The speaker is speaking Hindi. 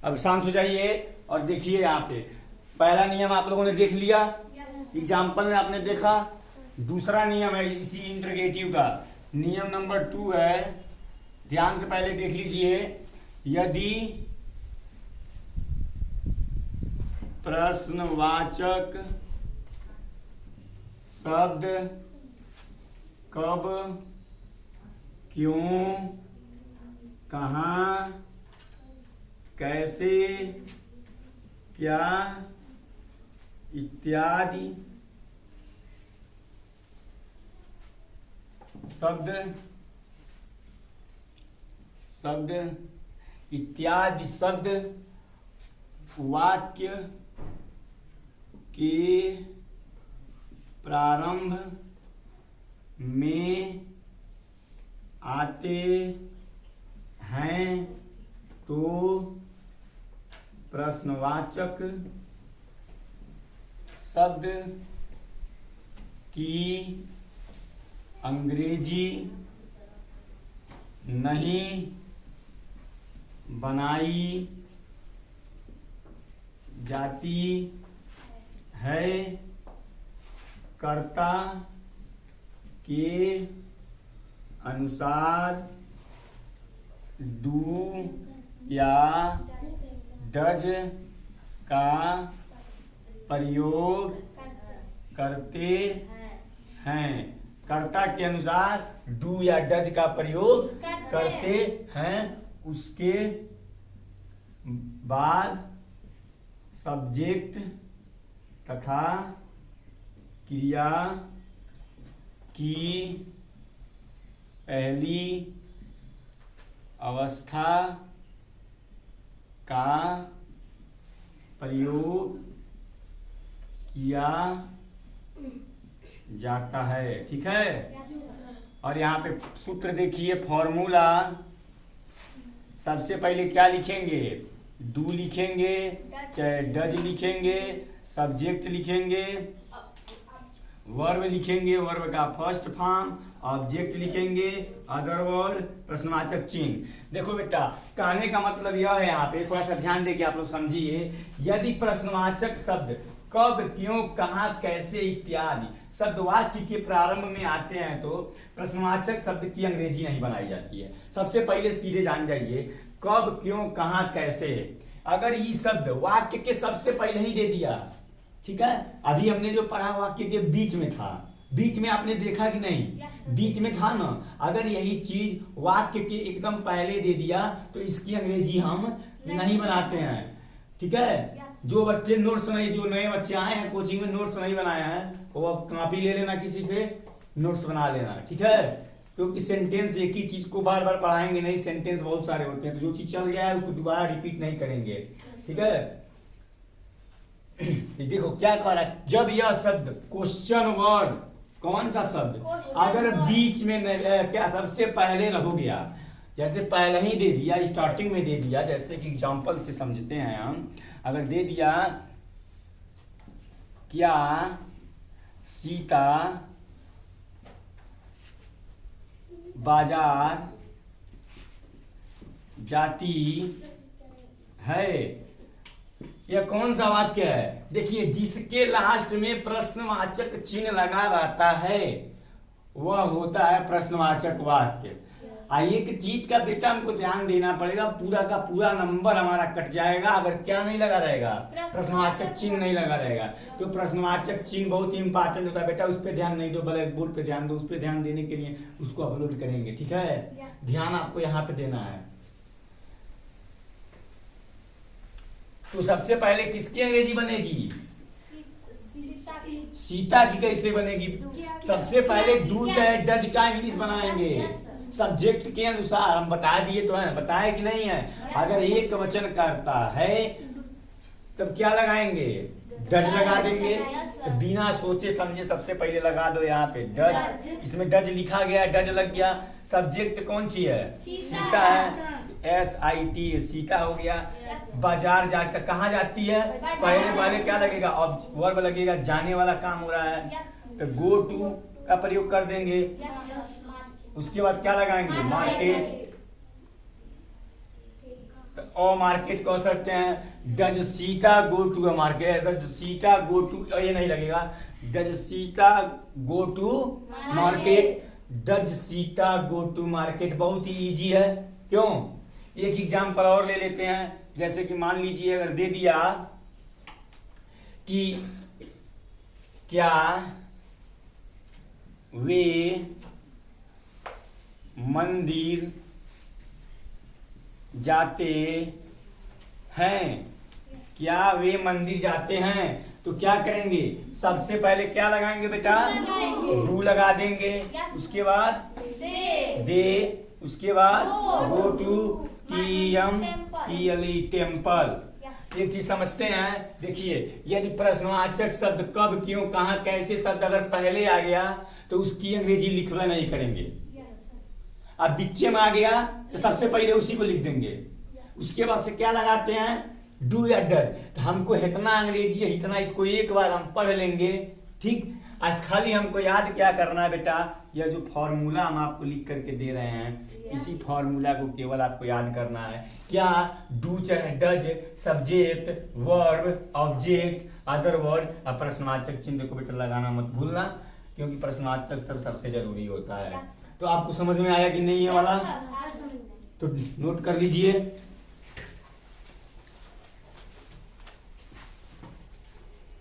अब शांत हो जाइए और देखिए यहाँ पे पहला नियम आप लोगों ने देख लिया, एग्जाम्पल में आपने देखा। दूसरा नियम है इसी इंटरोगेटिव का, नियम नंबर 2 है, ध्यान से पहले देख लीजिए। यदि प्रश्नवाचक शब्द कब, क्यों, कहाँ, कैसे, क्या इत्यादि शब्द वाक्य के प्रारंभ में आते हैं तो प्रश्नवाचक शब्द की अंग्रेजी नहीं बनाई जाती है। कर्ता के अनुसार डू या डज का प्रयोग करते हैं। कर्ता के अनुसार डू या डज का प्रयोग करते हैं। उसके बाद सब्जेक्ट तथा क्रिया की पहली अवस्था का प्रयोग किया जाता है। ठीक है। और यहाँ पे सूत्र देखिए, फॉर्मूला। सबसे पहले क्या लिखेंगे? डू लिखेंगे, चाहे डज लिखेंगे, सब्जेक्ट लिखेंगे, वर्ब लिखेंगे, वर्ब का फर्स्ट फॉर्म, ऑब्जेक्ट लिखेंगे, अदर वर्ड, प्रश्नवाचक चिन्ह। देखो बेटा, कहने का मतलब यह है, यहाँ पे थोड़ा सा ध्यान देके आप लोग समझिए। यदि प्रश्नवाचक शब्द कब, क्यों, कहाँ, कैसे इत्यादि शब्द वाक्य के प्रारंभ में आते हैं तो प्रश्नवाचक शब्द की अंग्रेजी नहीं बनाई जाती है। सबसे पहले सीधे जान जाइए, कब, क्यों, कहाँ, कैसे। अगर ये शब्द वाक्य के सबसे पहले ही दे दिया, ठीक है, अभी हमने जो पढ़ा वाक्य के बीच में था, बीच में आपने देखा कि नहीं? बीच में था ना। अगर यही चीज वाक्य के एकदम पहले दे दिया तो इसकी अंग्रेजी हम नहीं बनाते हैं। ठीक है। जो बच्चे नोट्स नहीं, जो नए बच्चे आए हैं कोचिंग में, नोट्स नहीं बनाए हैं, वो कॉपी ले लेना, किसी से नोट्स बना लेना। ठीक है। क्योंकि सेंटेंस एक ही चीज को बार बार पढ़ाएंगे नहीं, सेंटेंस बहुत सारे होते हैं, तो जो चीज चल गया है उसको दोबारा रिपीट नहीं करेंगे। ठीक है। देखो क्या कह रहा है, जब यह शब्द क्वेश्चन वर्ड, कौन सा शब्द, अगर बीच में क्या सबसे पहले हो गया, जैसे पहले ही दे दिया, स्टार्टिंग में दे दिया, जैसे कि एग्जांपल से समझते हैं हम। अगर दे दिया, क्या सीता बाजार जाती है, यह कौन सा वाक्य है? देखिए, जिसके लास्ट में प्रश्नवाचक चिन्ह लगा रहता है वह होता है प्रश्नवाचक वाक्य। एक चीज का बेटा हमको ध्यान देना पड़ेगा, पूरा का पूरा नंबर हमारा कट जाएगा अगर क्या नहीं लगा रहेगा, प्रश्नवाचक चिन्ह नहीं लगा रहेगा। तो प्रश्नवाचक चिन्ह बहुत ही इंपॉर्टेंट होता है बेटा, उस पर ध्यान नहीं दो, ब्लैक बोर्ड पे ध्यान दो। उस पर ध्यान देने के लिए उसको अपलोड करेंगे। ठीक है। ध्यान आपको यहाँ पे देना है। तो सबसे पहले किसकी अंग्रेजी बनेगी? सीता की कैसे बनेगी? सबसे पहले डू चाहे डज का इंग्लिश बनाएंगे सब्जेक्ट के अनुसार। हम बता दिए तो है, बताए कि नहीं है? अगर एक वचन करता है तब क्या लगाएंगे? डज लगा देंगे। तो बिना सोचे समझे सबसे पहले लगा दो यहाँ पे डज। इसमें डज लिखा गया, डज लग गया। सब्जेक्ट कौन सी है? सीता है, SIT, सीता हो गया। बाजार जाकर, कहाँ जाती है? पहले वाले क्या लगेगा? वर्ब लगेगा, जाने वाला काम हो रहा है तो गो टू का प्रयोग कर देंगे। उसके बाद क्या लगाएंगे? मार्केट। तो मार्केट कह सकते हैं does Sita go to a market, does Sita go to, ये नहीं लगेगा, does Sita go to market, does Sita go to market. बहुत ही इजी है, क्यों? एक एग्जाम्पल और ले लेते हैं, जैसे कि मान लीजिए अगर दे दिया कि क्या वे मंदिर जाते हैं, क्या वे मंदिर जाते हैं, तो क्या करेंगे? सबसे पहले क्या लगाएंगे बेटा? डू लगा देंगे, उसके बाद दे, उसके बाद गो टू टीएमपीएलई टेम्पल। एक चीज समझते हैं, देखिए यदि प्रश्नवाचक शब्द कब, क्यों, कहाँ, कैसे शब्द अगर पहले आ गया तो उसकी अंग्रेजी लिखना नहीं करेंगे। अब बीचे में आ गया तो सबसे पहले उसी को लिख देंगे, उसके बाद से क्या लगाते हैं? डू या डर। तो हमको इतना अंग्रेजी है, इतना इसको एक बार हम पढ़ लेंगे, ठीक। आज खाली हमको याद क्या करना है बेटा? यह जो फॉर्मूला हम आपको लिख करके दे रहे हैं, इसी फॉर्मूला को केवल आपको याद करना है। क्या? डू चाहे does, subject, verb, object, other word, और प्रश्नवाचक चिन्ह को बेटा लगाना मत भूलना, क्योंकि प्रश्नवाचक सब सबसे जरूरी होता है। तो आपको समझ में आया कि नहीं ये वाला? तो नोट कर लीजिए।